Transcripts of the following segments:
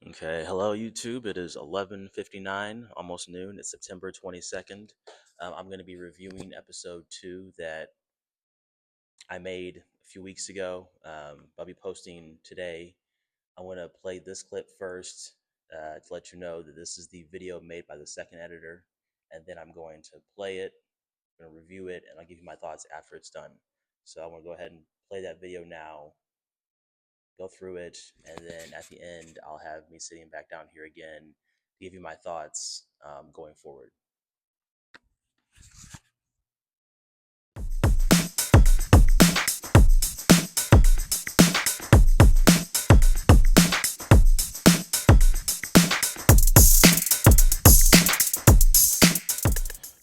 Okay, hello YouTube. It is 11:59, almost noon. It's September 22nd. I'm going to be reviewing episode 2 that I made a few weeks ago. I'll be posting today. I want to play this clip first to let you know that this is the video made by the second editor, and then I'm going to play it, I'm going to review it, and I'll give you my thoughts after it's done. So I want to go ahead and play that video now, go through it, and then at the end, I'll have me sitting back down here again to give you my thoughts going forward.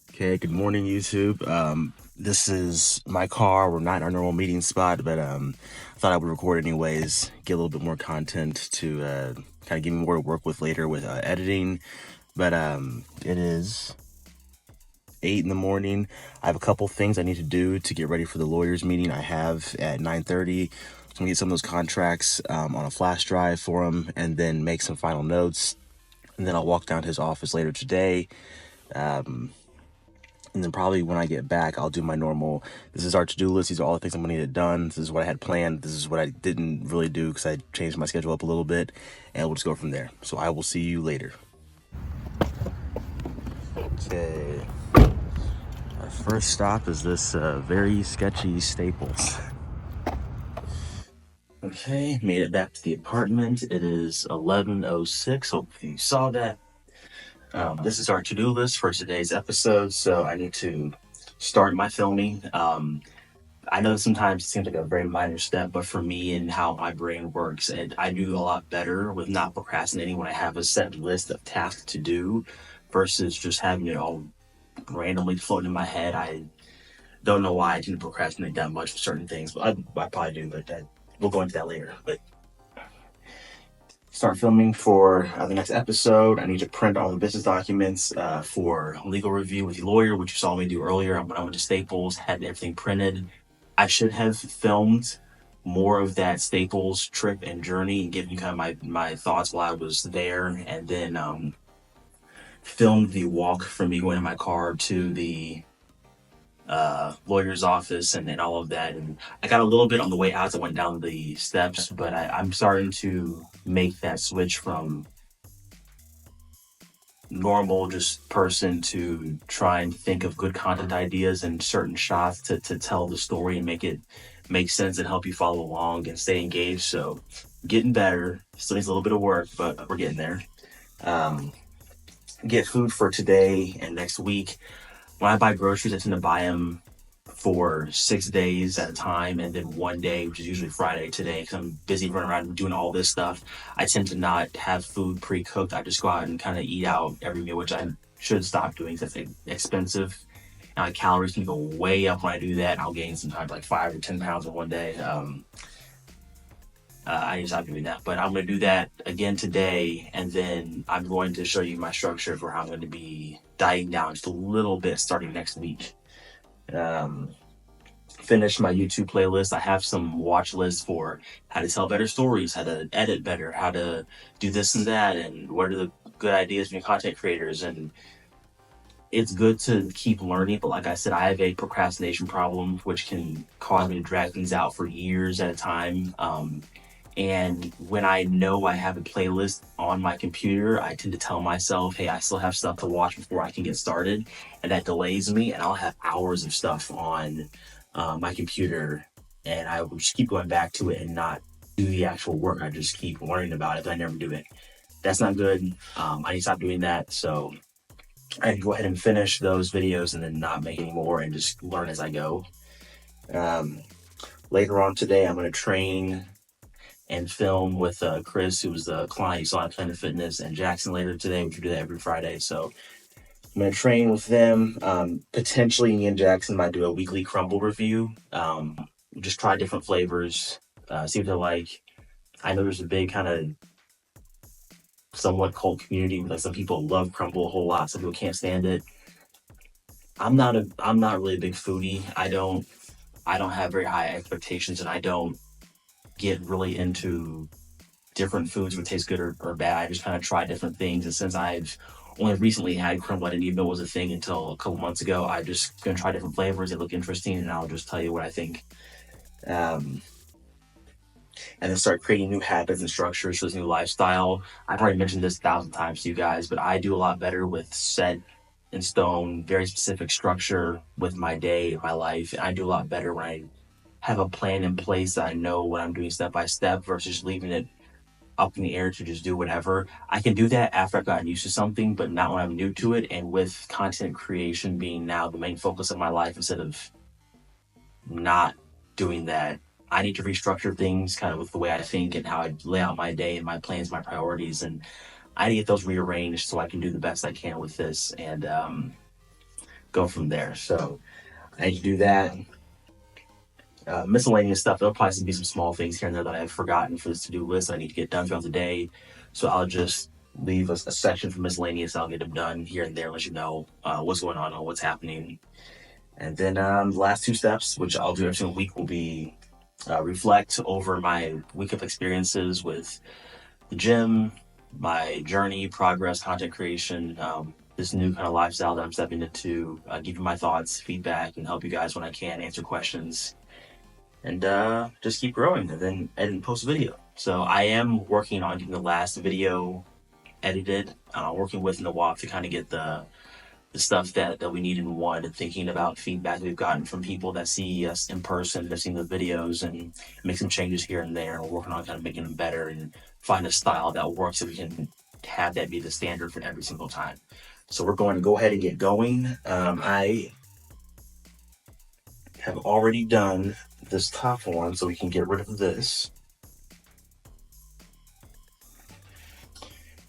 Okay, good morning, YouTube. This is my car. We're not in our normal meeting spot, but I thought I would record anyways, get a little bit more content to kind of give me more to work with later with editing. But it is 8 in the morning. I have a couple things I need to do to get ready for the lawyers meeting I have at 9:30. So I'm gonna get some of those contracts on a flash drive for him, and then make some final notes. And then I'll walk down to his office later today. And then probably when I get back, I'll do my normal, this is our to-do list. These are all the things I'm going to get done. This is what I had planned. This is what I didn't really do because I changed my schedule up a little bit. And we'll just go from there. So I will see you later. Okay. Our first stop is this very sketchy Staples. Okay, made it back to the apartment. It is 11:06. Hope you saw that. This is our to-do list for today's episode, so I need to start my filming. I know sometimes it seems like a very minor step, but for me and how my brain works, and I do a lot better with not procrastinating when I have a set list of tasks to do versus just having it all randomly floating in my head. I don't know why I didn't procrastinate that much with certain things, but I probably do, but we'll go into that later. But start filming for the next episode. I need to print all the business documents for legal review with the lawyer, which you saw me do earlier. When I went to Staples, had everything printed. I should have filmed more of that Staples trip and journey and given you kind of my thoughts while I was there, and then filmed the walk from me going in my car to the lawyer's office and all of that. And I got a little bit on the way out as I went down the steps, but I'm starting to make that switch from normal just person to try and think of good content ideas and certain shots to tell the story and make it make sense and help you follow along and stay engaged. So getting better, still needs a little bit of work, but we're getting there. Get food for today and next week. When I buy groceries, I tend to buy them for 6 days at a time, and then one day, which is usually Friday today, because I'm busy running around doing all this stuff. I tend to not have food pre-cooked. I just go out and kind of eat out every meal, which I should stop doing because it's expensive. And my calories can go way up when I do that. I'll gain sometimes like 5 or 10 pounds in one day. I need to stop doing that, but I'm going to do that again today, and then I'm going to show you my structure for how I'm going to be dieting down just a little bit starting next week. Finish my YouTube playlist. I have some watch lists for how to tell better stories, how to edit better, how to do this and that, and what are the good ideas from your content creators. And it's good to keep learning, but like I said, I have a procrastination problem, which can cause me to drag things out for years at a time. And when I know I have a playlist on my computer, I tend to tell myself, hey, I still have stuff to watch before I can get started. And that delays me, and I'll have hours of stuff on my computer, and I will just keep going back to it and not do the actual work. I just keep learning about it, but I never do it. That's not good. I need to stop doing that. So I can go ahead and finish those videos and then not make any more and just learn as I go. Later on today, I'm going to train and film with Chris, who was the client you saw at Planet Fitness, and Jackson later today, which we do that every Friday. So I'm going to train with them. Potentially me and Jackson might do a weekly crumble review. Just try different flavors, see what they're like. I know there's a big kind of somewhat cult community. Like some people love crumble a whole lot. Some people can't stand it. I'm not really a big foodie. I don't have very high expectations, and I don't get really into different foods would taste good or bad. I just kind of try different things. And since I've only recently had crumble, I didn't even know it was a thing until a couple months ago. I just gonna try different flavors that look interesting, and I'll just tell you what I think. Um, and then start creating new habits and structures for this new lifestyle. I've already mentioned this 1,000 times to you guys, but I do a lot better with set in stone, very specific structure with my day, my life. And I do a lot better when I have a plan in place that I know what I'm doing step by step versus leaving it up in the air to just do whatever. I can do that after I've gotten used to something, but not when I'm new to it. And with content creation being now the main focus of my life instead of not doing that, I need to restructure things kind of with the way I think and how I lay out my day and my plans, my priorities. And I need to get those rearranged so I can do the best I can with this and go from there. So I need to do that. Miscellaneous stuff. There'll probably be some small things here and there that I've forgotten for this to-do list I need to get done throughout the day. So I'll just leave a section for miscellaneous. I'll get them done here and there, let you know what's going on or what's happening. And then the last two steps, which I'll do every single week, will be reflect over my week of experiences with the gym, my journey, progress, content creation, this new kind of lifestyle that I'm stepping into, give you my thoughts, feedback, and help you guys when I can, answer questions, and just keep growing and then edit and post a video. So I am working on getting the last video edited, working with Nawaf to kind of get the stuff that we need in one, and thinking about feedback we've gotten from people that see us in person, that seen the videos, and make some changes here and there. We're working on kind of making them better and find a style that works so we can have that be the standard for every single time. So we're going to go ahead and get going. I have already done this top one, so we can get rid of this.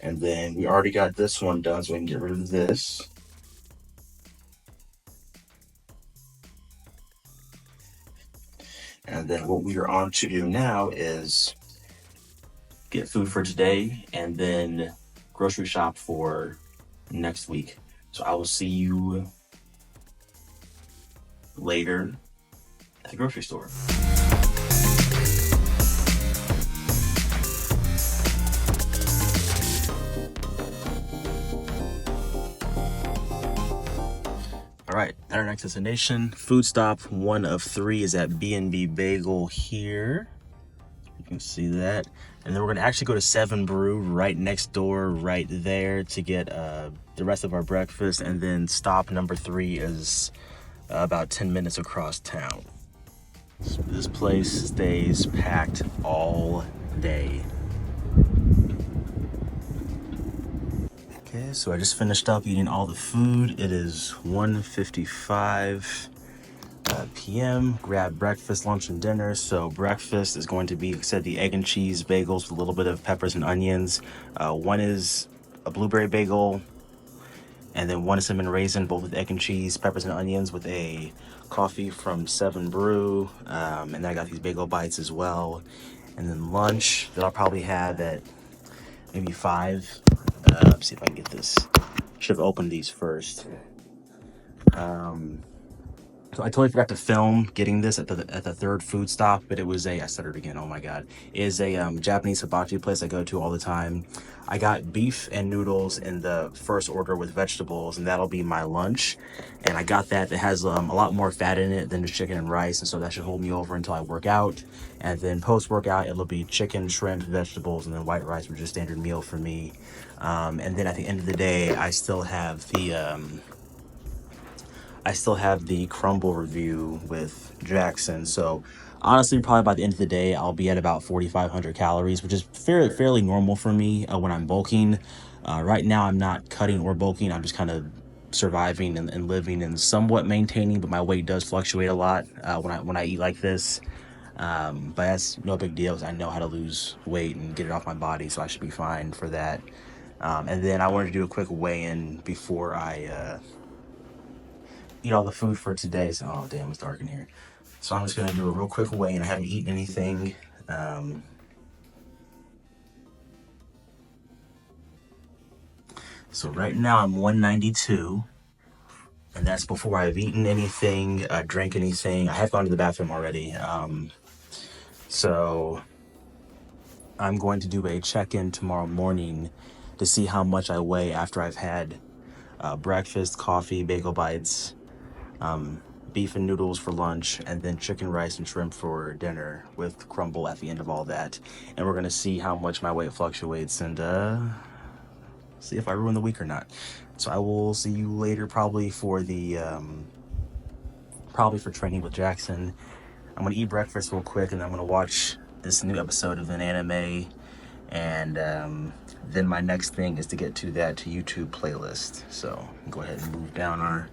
And then we already got this one done, so we can get rid of this. And then what we are on to do now is get food for today and then grocery shop for next week. So I will see you later at the grocery store. All right, at our next destination, food stop 1 of 3 is at B&B Bagel here. You can see that. And then we're gonna actually go to 7 Brew right next door, right there, to get the rest of our breakfast. And then stop number 3 is about 10 minutes across town. So this place stays packed all day. Okay, so I just finished up eating all the food. It is 1:55 p.m. Grab breakfast, lunch, and dinner. So breakfast is going to be, like I said, the egg and cheese bagels with a little bit of peppers and onions. One is a blueberry bagel, and then one is cinnamon raisin, both with egg and cheese, peppers and onions, with a coffee from 7 Brew. And then I got these bagel bites as well. And then lunch that I'll probably have at maybe 5. Let's see if I can get this. Should have opened these first. So I totally forgot to film getting this at the third food stop, but it was I stuttered again, oh my god. It is a Japanese hibachi place I go to all the time. I got beef and noodles in the first order with vegetables, and that'll be my lunch. And I got that has a lot more fat in it than just chicken and rice, and so that should hold me over until I work out. And then post-workout, it'll be chicken, shrimp, vegetables, and then white rice, which is a standard meal for me. And then at the end of the day, I still have the crumble review with Jackson. So honestly, probably by the end of the day, I'll be at about 4,500 calories, which is fairly normal for me when I'm bulking. Right now, I'm not cutting or bulking. I'm just kind of surviving and living and somewhat maintaining, but my weight does fluctuate a lot when I eat like this. But that's no big deal, because I know how to lose weight and get it off my body, so I should be fine for that. And then I wanted to do a quick weigh-in before I eat all the food for today. So, oh damn, it's dark in here. So I'm just gonna do a real quick weigh-in. I haven't eaten anything. So right now I'm 192, and that's before I've eaten anything, drank anything. I have gone to the bathroom already. So I'm going to do a check-in tomorrow morning to see how much I weigh after I've had breakfast, coffee, bagel bites, beef and noodles for lunch, and then chicken, rice, and shrimp for dinner with crumble at the end of all that. And we're going to see how much my weight fluctuates and see if I ruin the week or not. So I will see you later, probably for training with Jackson. I'm going to eat breakfast real quick, and I'm going to watch this new episode of an anime. And then my next thing is to get to that YouTube playlist. So go ahead and move down our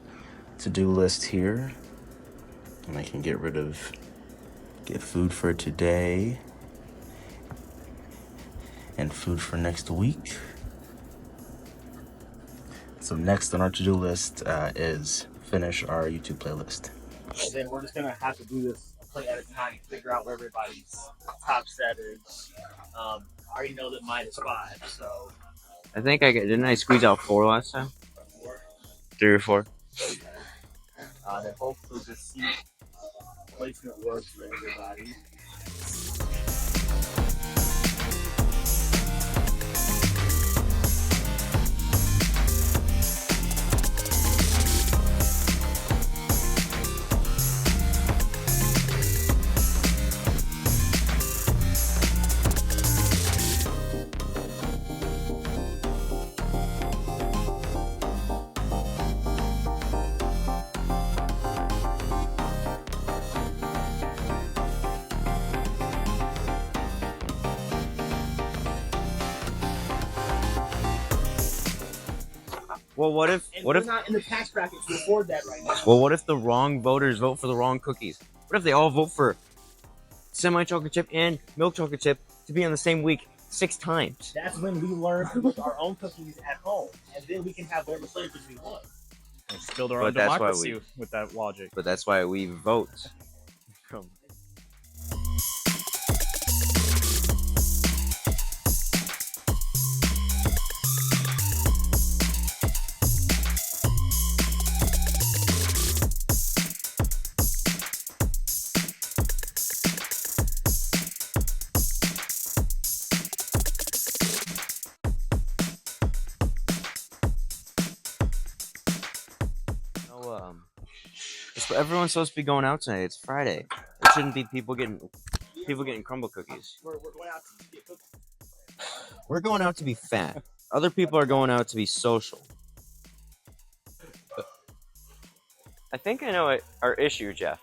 to-do list here. And I can get food for today and food for next week. So next on our to-do list is finish our YouTube playlist. And then we're just gonna have to do this play at a time to figure out where everybody's top set is. I already know that mine is 5, so I think didn't I squeeze out 4 last time? 3 or 4. Then hopefully the seat placement works for everybody. Well, what if we're not in the tax bracket to afford that right now? Well, what if the wrong voters vote for the wrong cookies? What if they all vote for semi-chocolate chip and milk chocolate chip to be on the same week 6 times? That's when we learn to make our own cookies at home, and then we can have whatever flavors we want. It's still our own democracy with that logic. But that's why we vote. Everyone's supposed to be going out tonight. It's Friday. It shouldn't be people getting crumble cookies. We're going out to get cookies. We're going out to be fat. Other people are going out to be social. I think I know our issue, Jeff.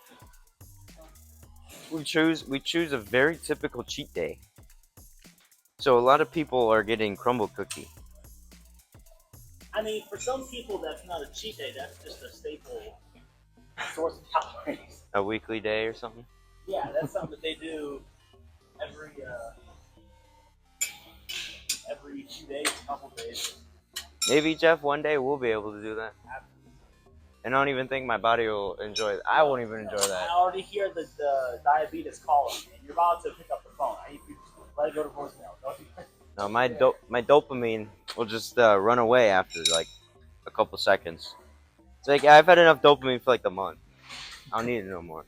We choose a very typical cheat day. So a lot of people are getting crumble cookie. I mean, for some people, that's not a cheat day. That's just a staple source of calories. A weekly day or something? Yeah, that's something that they do every 2 days, a couple days. Maybe, Jeff, one day we'll be able to do that. And I don't even think my body will enjoy it. I won't even enjoy that. I already hear the diabetes calling, and you're about to pick up the phone. I need to let it go to voicemail. Don't you? No, my dopamine will just run away after like a couple seconds. It's like I've had enough dopamine for like a month. I don't need it no more.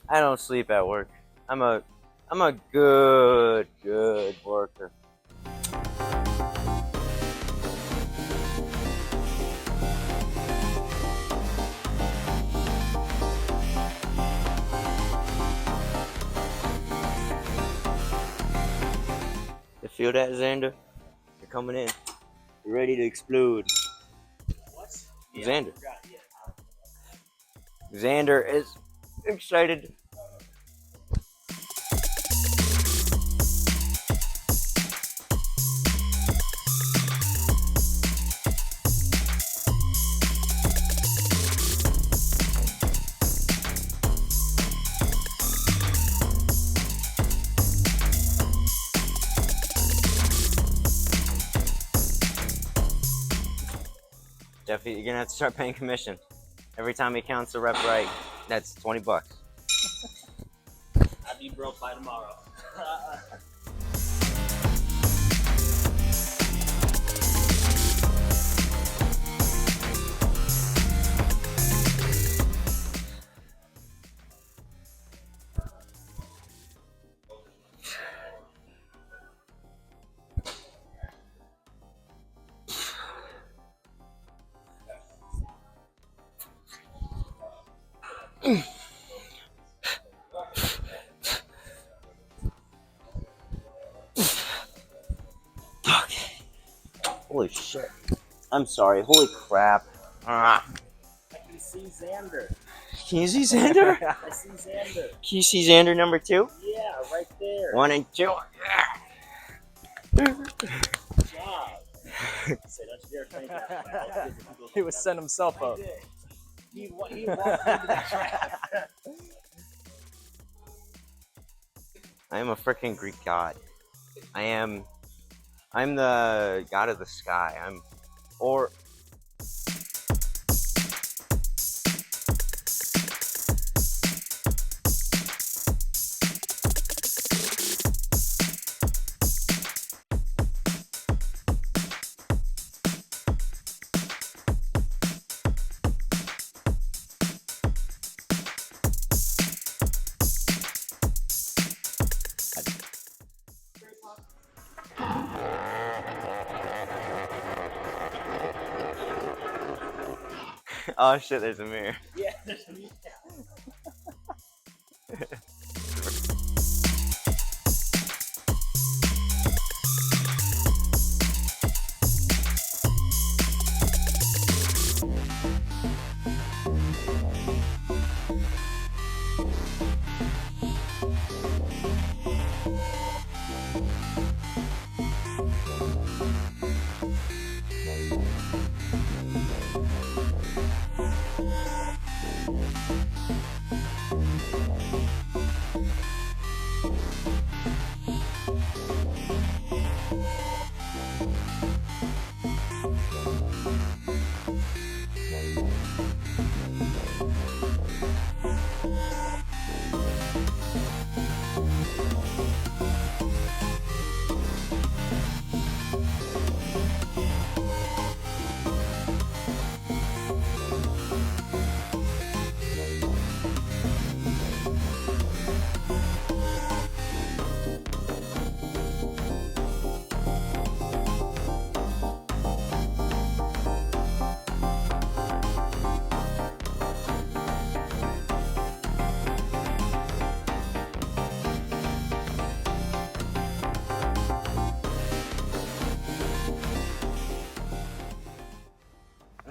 I don't sleep at work. I'm a good worker. You feel that, Xander? You're coming in. You're ready to explode. What? Xander. Xander is excited. Jeff, you're gonna have to start paying commission. Every time he counts the rep right, that's $20. I'll be broke by tomorrow. Holy shit. I'm sorry. Holy crap. I can see Xander. Can you see Xander? I see Xander. Can you see Xander number 2? Yeah, right there. 1 and 2. Good job. Say, don't you dare think that. He was setting himself up. He walked into that trap. I am a freaking Greek god. I'm the god of the sky. Or oh shit, there's a mirror. Yeah.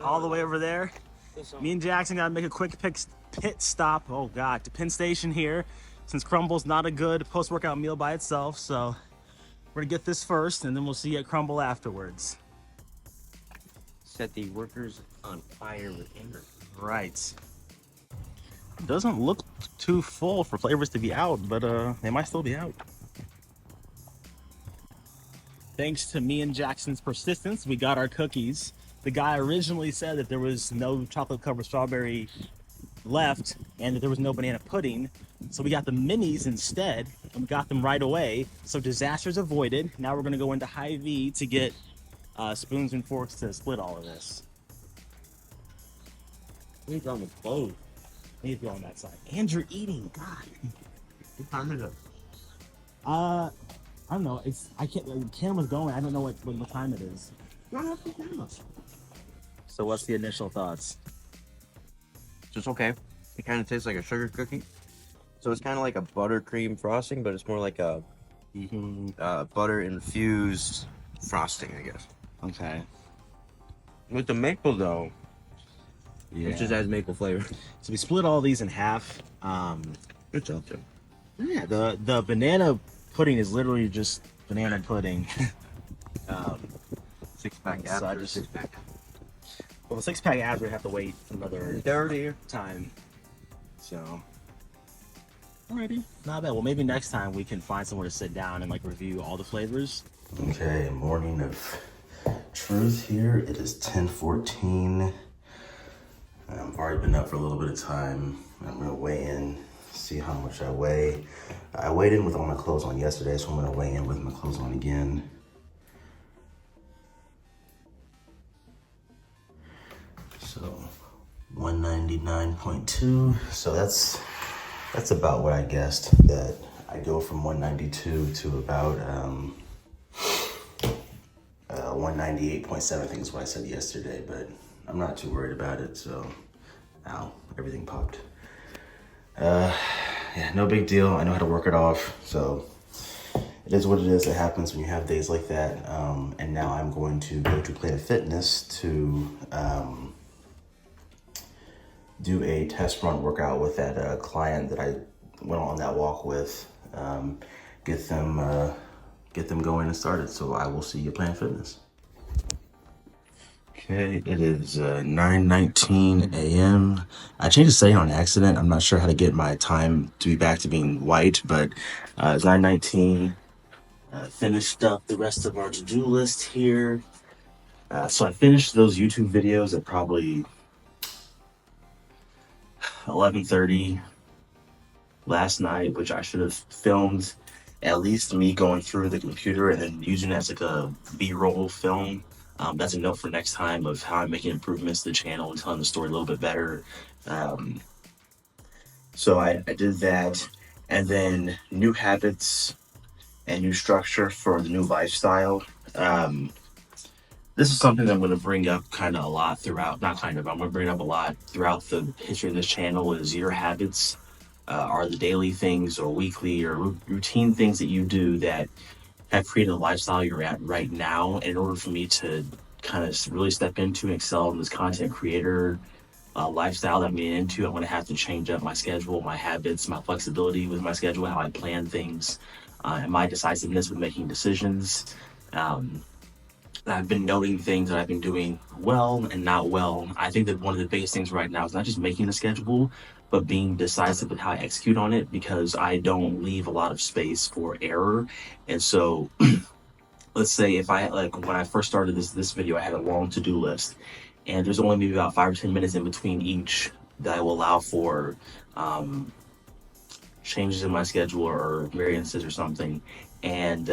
All the way over there. Me and Jackson gotta make a quick pit stop. Oh God, to Penn Station here, since Crumble's not a good post-workout meal by itself. So we're gonna get this first, and then we'll see you at Crumble afterwards. Set the workers on fire with anger. Right. Doesn't look too full for flavors to be out, but they might still be out. Thanks to me and Jackson's persistence, we got our cookies. The guy originally said that there was no chocolate covered strawberry left and that there was no banana pudding. So we got the minis instead, and we got them right away. So disasters avoided. Now we're gonna go into Hy-Vee to get spoons and forks to split all of this. He's on the clothes. Need to go on that side. And you're eating, God. What time is it? I don't know. I can't. The camera's going. I don't know what time it is. So what's the initial thoughts? Just okay. It kind of tastes like a sugar cookie. So it's kind of like a buttercream frosting, but it's more like a butter infused frosting, I guess. Okay. With the maple though, Yeah. it just has maple flavor. So we split all these in half. Good job, Jim. Yeah. The banana pudding is literally just banana pudding. 6-pack So I after just- 6-pack. Well, the 6-pack ads we have to wait another Dirty. time. So. Alrighty. Not bad. Well, maybe next time we can find somewhere to sit down and like review all the flavors. Okay, morning of truth here, it is 10:14. I've already been up for a little bit of time. I'm gonna weigh in, see how much I weigh. I weighed in with all my clothes on yesterday, so I'm gonna weigh in with my clothes on again. So 199.2. So that's about what I guessed, that I go from 192 to about 198.7, I think is what I said yesterday, but I'm not too worried about it. So, ow, everything popped. Yeah, no big deal. I know how to work it off. So it is what it is. It happens when you have days like that. And now I'm going to go to Planet Fitness to do a test run workout with that client that I went on that walk with. Get them going and started. So I will see you at Planet Fitness. Okay, it is 9:19 a.m. I changed the setting on accident. I'm not sure how to get my time to be back to being white, but it's 9:19. Finished up the rest of our to-do list here. So I finished those YouTube videos at probably 11:30 last night, which I should have filmed at least me going through the computer and then using it as like a B-roll film. That's a note for next time of how I'm making improvements to the channel and telling the story a little bit better. So I did that, and then new habits and new structure for the new lifestyle. This is something that I'm going to bring up kind of a lot throughout, I'm going to bring it up a lot throughout the history of this channel. Is your habits are the daily things or weekly or routine things that you do that have created a lifestyle you're at right now. And in order for me to kind of really step into and excel in this content creator lifestyle that I'm getting into, I'm going to have to change up my schedule, my habits, my flexibility with my schedule, how I plan things, and my decisiveness with making decisions. I've been noting things that I've been doing well and not well. I think that one of the biggest things right now is not just making a schedule, but being decisive with how I execute on it, because I don't leave a lot of space for error. And so let's say if I, like when I first started this video, I had a long to-do list, and there's only maybe about 5 or 10 minutes in between each that I will allow for changes in my schedule or variances or something. And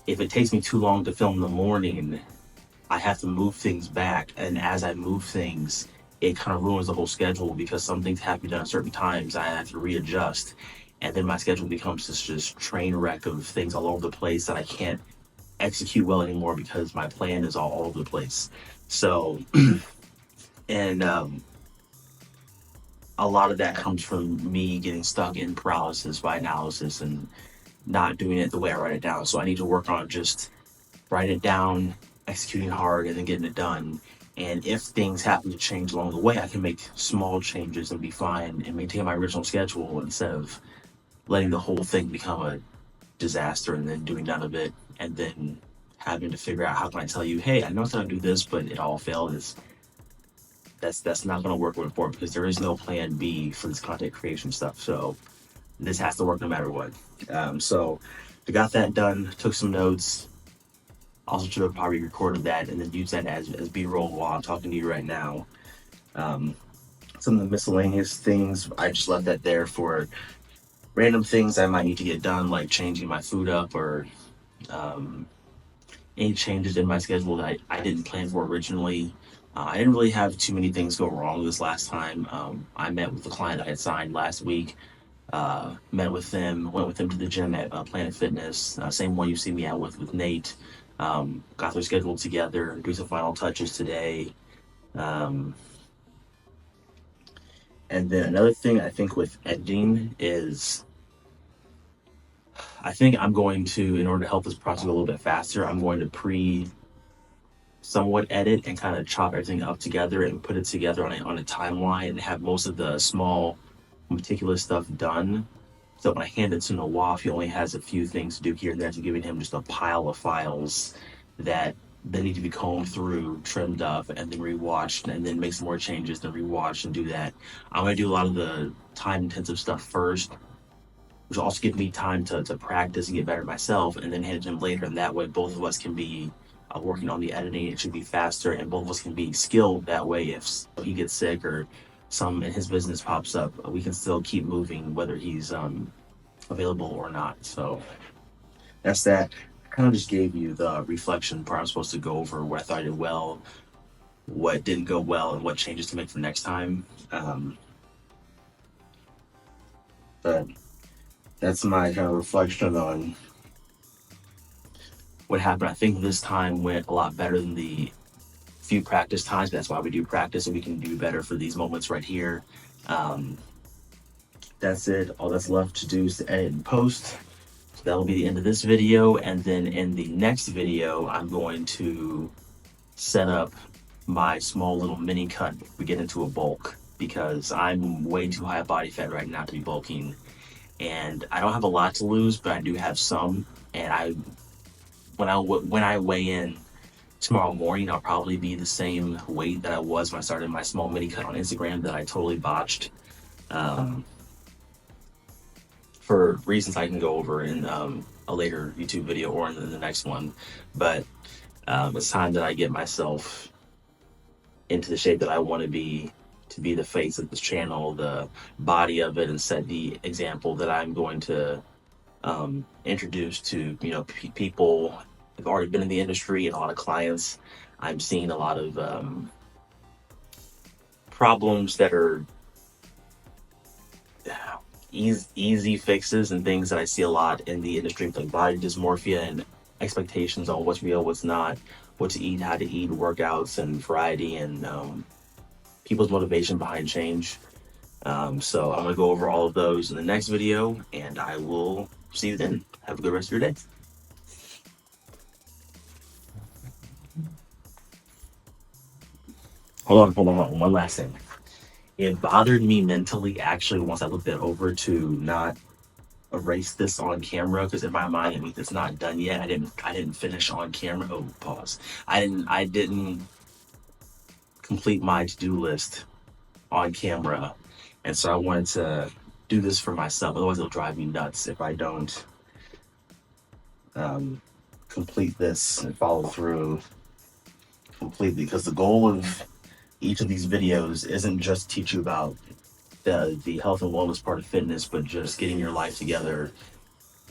if it takes me too long to film in the morning, I have to move things back. And as I move things, it kind of ruins the whole schedule, because some things have to be done at certain times. I have to readjust. And then my schedule becomes this just train wreck of things all over the place that I can't execute well anymore because my plan is all over the place. So, and a lot of that comes from me getting stuck in paralysis by analysis and not doing it the way I write it down. So I need to work on just writing it down, executing hard, and then getting it done. And if things happen to change along the way, I can make small changes and be fine and maintain my original schedule, instead of letting the whole thing become a disaster and then doing none of it, and then having to figure out how can I tell you, hey, I know I said I'd do this, but it all failed. That's not going to work going forward, because there is no plan B for this content creation stuff. So this has to work no matter what. So I got that done, took some notes. Also should have probably recorded that and then use that as B-roll while I'm talking to you right now. Some of the miscellaneous things, I just left that there for random things I might need to get done, like changing my food up, or any changes in my schedule that I didn't plan for originally. I didn't really have too many things go wrong this last time. I met with the client I had signed last week. Met with them, went with them to the gym at Planet Fitness, same one you see me out with Nate. Got their schedule together, do some final touches today. And then another thing I think with editing is, I think I'm going to, in order to help this process go a little bit faster, I'm going to somewhat edit and kind of chop everything up together and put it together on a timeline, and have most of the small meticulous stuff done. So when I hand it to Nawaf, he only has a few things to do here and there, to giving him just a pile of files that then need to be combed through, trimmed up, and then rewatched, and then make some more changes, then rewatch and do that. I'm going to do a lot of the time-intensive stuff first, which will also give me time to practice and get better myself, and then hand it to him later, and that way both of us can be working on the editing. It should be faster, and both of us can be skilled that way. If he gets sick or some in his business pops up, we can still keep moving whether he's available or not. So that's that. I kind of just gave you the reflection part. I'm supposed to go over what I thought I did well, what didn't go well, and what changes to make for next time. But that's my kind of reflection on what happened. I think this time went a lot better than the few practice times. That's why we do practice, so we can do better for these moments right here. That's it. All that's left to do is to edit and post. So that'll be the end of this video. And then in the next video, I'm going to set up my small little mini cut. We get into a bulk because I'm way too high body fat right now to be bulking. And I don't have a lot to lose, but I do have some. And when I weigh in tomorrow morning, I'll probably be the same weight that I was when I started my small mini cut on Instagram that I totally botched. For reasons I can go over in a later YouTube video or in the next one. But it's time that I get myself into the shape that I want to be the face of this channel, the body of it, and set the example that I'm going to introduce to people who've already been in the industry and a lot of clients. I'm seeing a lot of problems that are easy fixes and things that I see a lot in the industry, like body dysmorphia and expectations on what's real, what's not, what to eat, how to eat, workouts and variety, and people's motivation behind change. So I'm gonna go over all of those in the next video, and I will see you then. Have a good rest of your day. Hold on. One last thing. It bothered me mentally, actually, once I looked it over, to not erase this on camera, because in my mind, I mean, it's not done yet. I didn't finish on camera. Oh, pause. I didn't complete my to-do list on camera, and so I wanted to do this for myself. Otherwise, it'll drive me nuts if I don't complete this and follow through completely. Because the goal of each of these videos isn't just teach you about the health and wellness part of fitness, but just getting your life together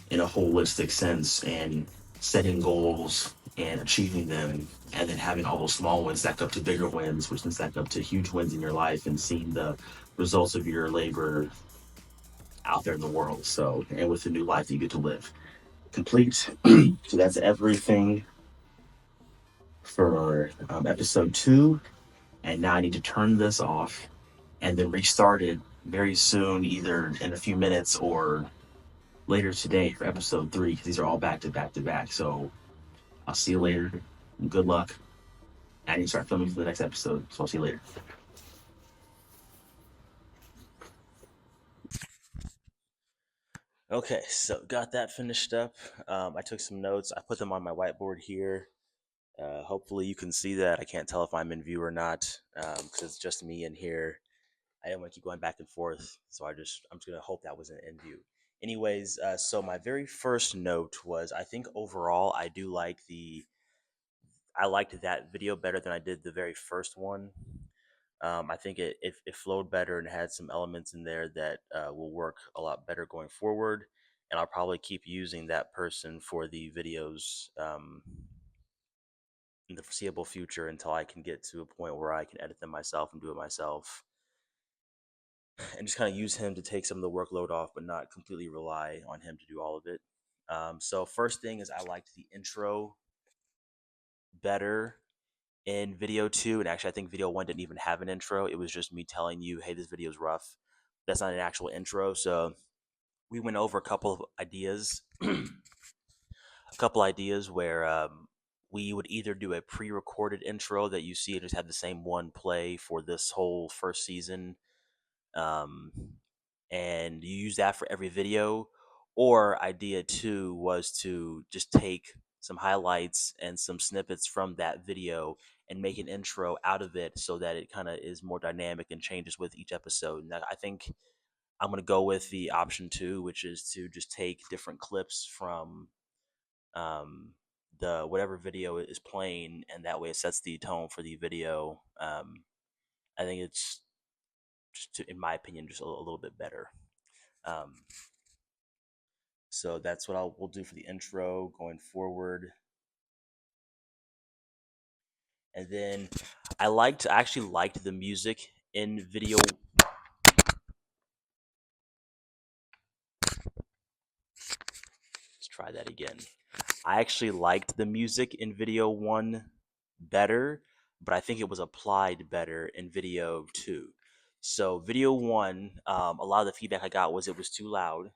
in a holistic sense, and setting goals and achieving them, and then having all those small wins stack up to bigger wins, which then stack up to huge wins in your life, and seeing the results of your labor out there in the world. So, and with the new life that you get to live. Complete. So that's everything for episode 2. And now I need to turn this off and then restart it very soon, either in a few minutes or later today for episode 3, because these are all back to back. So I'll see you later. Good luck. I need to start filming for the next episode, so I'll see you later. Okay, so got that finished up. I took some notes. I put them on my whiteboard here. Hopefully you can see that. I can't tell if I'm in view or not, because it's just me in here. I didn't want to keep going back and forth, so I'm just gonna hope that wasn't in view. Anyways, so my very first note was, I think overall I liked that video better than I did the very first one. I think it flowed better and had some elements in there that will work a lot better going forward. And I'll probably keep using that person for the videos in the foreseeable future, until I can get to a point where I can edit them myself and do it myself. And just kind of use him to take some of the workload off, but not completely rely on him to do all of it. So first thing is, I liked the intro better in video 2. And actually, I think video 1 didn't even have an intro. It was just me telling you, hey, this video is rough. That's not an actual intro. So we went over a couple of ideas. A couple ideas where we would either do a pre-recorded intro that you see and just have the same one play for this whole first season, and you use that for every video. Or idea 2 was to just take some highlights and some snippets from that video and make an intro out of it, so that it kind of is more dynamic and changes with each episode. And I think I'm going to go with the option 2, which is to just take different clips from the whatever video is playing, and that way it sets the tone for the video. I think it's just, in my opinion, just a little bit better. Um, so that's what we'll do for the intro going forward. And then I actually liked the music in video. Let's try that again. I actually liked the music in video 1 better, but I think it was applied better in video 2. So video 1, a lot of the feedback I got was it was too loud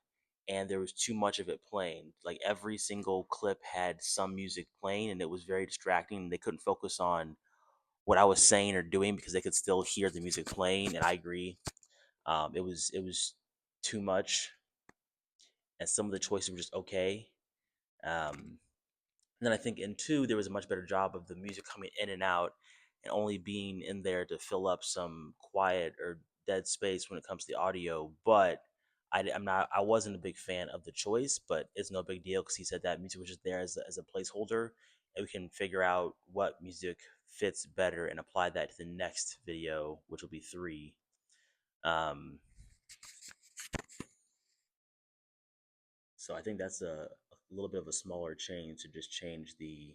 and there was too much of it playing. Like every single clip had some music playing and it was very distracting. They couldn't focus on what I was saying or doing because they could still hear the music playing, and I agree. It was too much, and some of the choices were just okay. Um, and then I think in 2 there was a much better job of the music coming in and out, and only being in there to fill up some quiet or dead space when it comes to the audio. But I wasn't a big fan of the choice, but it's no big deal because he said that music was just there as a placeholder, and we can figure out what music fits better and apply that to the next video, which will be 3. Um, so I think that's a little bit of a smaller change to just change the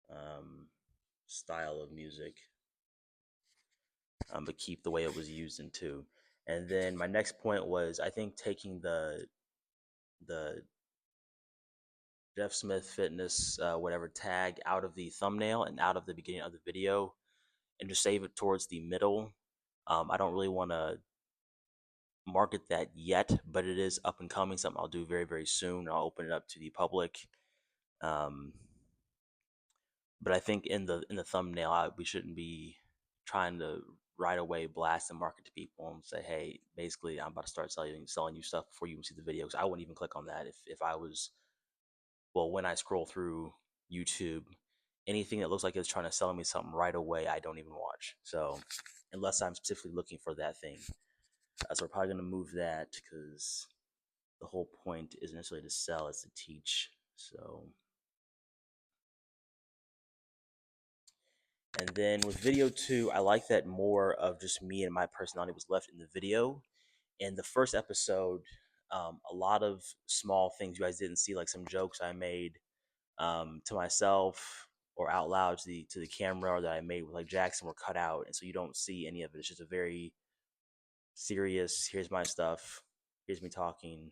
um, style of music, but keep the way it was used in 2. And then my next point was I think taking the Jeff Smith Fitness whatever tag out of the thumbnail and out of the beginning of the video, and just save it towards the middle. I don't really want to market that yet, but it is up and coming. Something I'll do very very soon. I'll open it up to the public. Um, but I think in the thumbnail, we shouldn't be trying to right away blast and market to people and say, hey, basically, I'm about to start selling you stuff before you even see the video. Because I wouldn't even click on that if I was, well, when I scroll through YouTube, anything that looks like it's trying to sell me something right away, I don't even watch. So unless I'm specifically looking for that thing, so we're probably gonna move that because the whole point isn't necessarily to sell; it's to teach. So. And then with video 2, I like that more of just me and my personality was left in the video. In the first episode, a lot of small things you guys didn't see, like some jokes I made to myself or out loud to the camera, or that I made with like Jackson, were cut out, and so you don't see any of it. It's just a very serious. Here's my stuff. Here's me talking.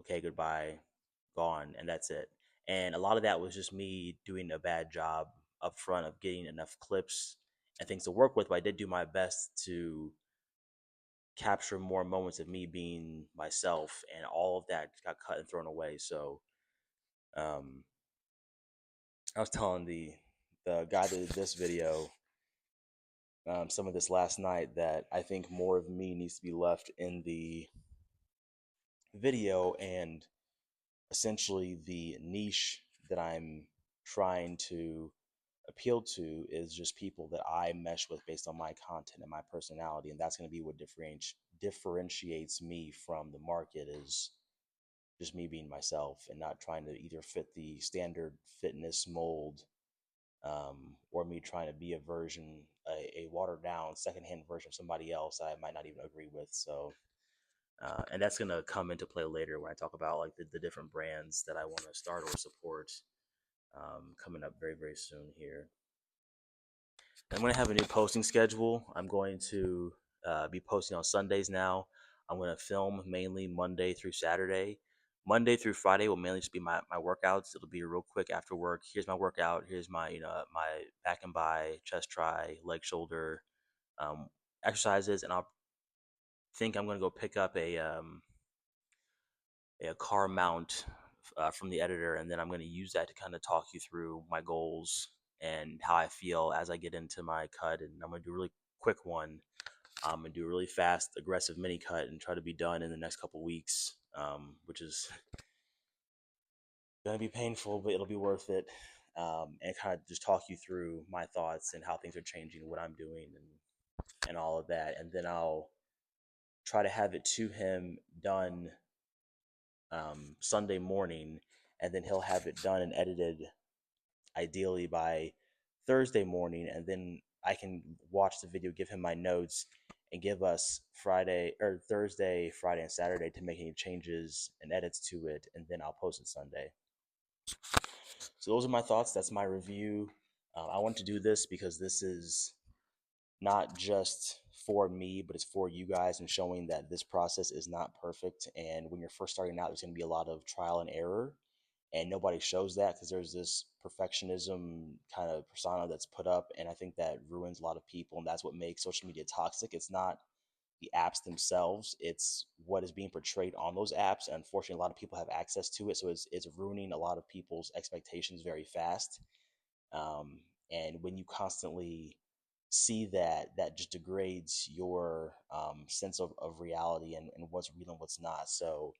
Okay, goodbye, gone, and that's it. And a lot of that was just me doing a bad job up front of getting enough clips and things to work with. But I did do my best to capture more moments of me being myself, and all of that got cut and thrown away. So um, I was telling the guy that did this video some of this last night, that I think more of me needs to be left in the video, and essentially the niche that I'm trying to appeal to is just people that I mesh with based on my content and my personality, and that's going to be what differentiates me from the market, is just me being myself and not trying to either fit the standard fitness mold, or me trying to be a watered down secondhand version of somebody else I might not even agree with. So and that's going to come into play later when I talk about like the different brands that I want to start or support, coming up very very soon here. I'm going to have a new posting schedule. I'm going to be posting on Sundays now. I'm going to film mainly Monday through Saturday. Monday through Friday will mainly just be my workouts. It'll be real quick after work. Here's my workout. Here's my my back and by, chest try, leg shoulder exercises, and I'll think I'm going to go pick up a car mount from the editor, and then I'm going to use that to kind of talk you through my goals and how I feel as I get into my cut. And I'm going to do a really quick one. I'm going to do a really fast, aggressive mini cut and try to be done in the next couple weeks, which is going to be painful, but it'll be worth it. And kind of just talk you through my thoughts and how things are changing, what I'm doing, and all of that. And then I'll try to have it to him done Sunday morning, and then he'll have it done and edited ideally by Thursday morning, and then I can watch the video, give him my notes, and give us Friday or Thursday, Friday, and Saturday to make any changes and edits to it, and then I'll post it Sunday. So those are my thoughts. That's my review. I want to do this because this is not just for me, but it's for you guys and showing that this process is not perfect. And when you're first starting out, there's going to be a lot of trial and error. And nobody shows that because there's this perfectionism kind of persona that's put up. And I think that ruins a lot of people. And that's what makes social media toxic. It's not the apps themselves, it's what is being portrayed on those apps. And unfortunately, a lot of people have access to it. So it's ruining a lot of people's expectations very fast. And when you constantly see that, that just degrades your sense of reality and what's real and what's not. So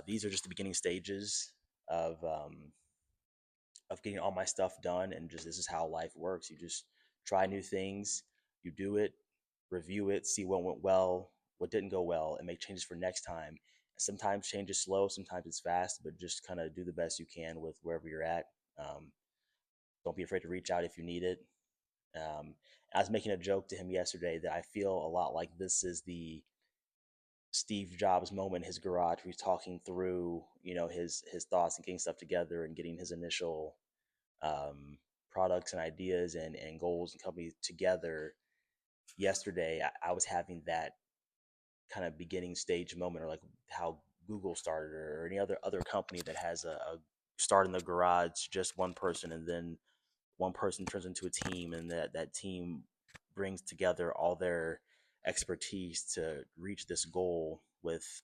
these are just the beginning stages of getting all my stuff done, and just this is how life works. You just try new things, you do it, review it, see what went well, what didn't go well, and make changes for next time. And sometimes change is slow, sometimes it's fast, but just kind of do the best you can with wherever you're at. Don't be afraid to reach out if you need it. I was making a joke to him yesterday that I feel a lot like this is the Steve Jobs moment in his garage where he's talking through, his thoughts and getting stuff together and getting his initial products and ideas and goals and companies together. Yesterday, I was having that kind of beginning stage moment, or like how Google started, or any other company that has a start in the garage, just one person, and then one person turns into a team, and that team brings together all their expertise to reach this goal with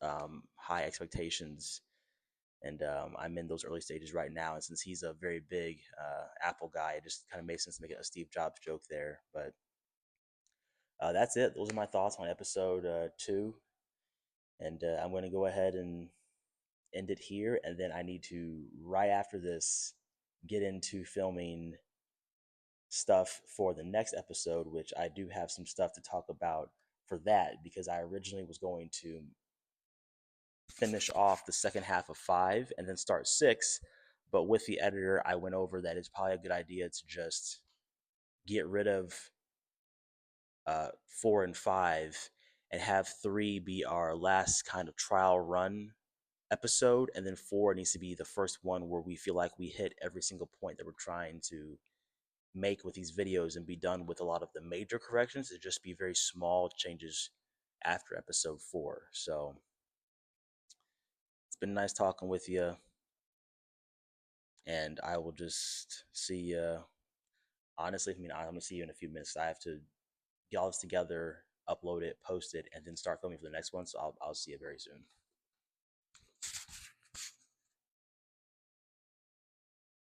high expectations. And I'm in those early stages right now. And since he's a very big Apple guy, it just kind of makes sense to make a Steve Jobs joke there. But that's it. Those are my thoughts on episode 2. And I'm going to go ahead and end it here. And then I need to, right after this, get into filming stuff for the next episode, which I do have some stuff to talk about for that, because I originally was going to finish off the second half of 5 and then start 6. But with the editor, I went over that it's probably a good idea to just get rid of 4 and 5 and have 3 be our last kind of trial run episode. And then 4 needs to be the first one where we feel like we hit every single point that we're trying to make with these videos and be done with a lot of the major corrections. It just be very small changes after episode 4. So it's been nice talking with you, and I will just see you. Honestly, I'm gonna see you in a few minutes. I have to get all this together, upload it, post it, and then start filming for the next one. So I'll see you very soon.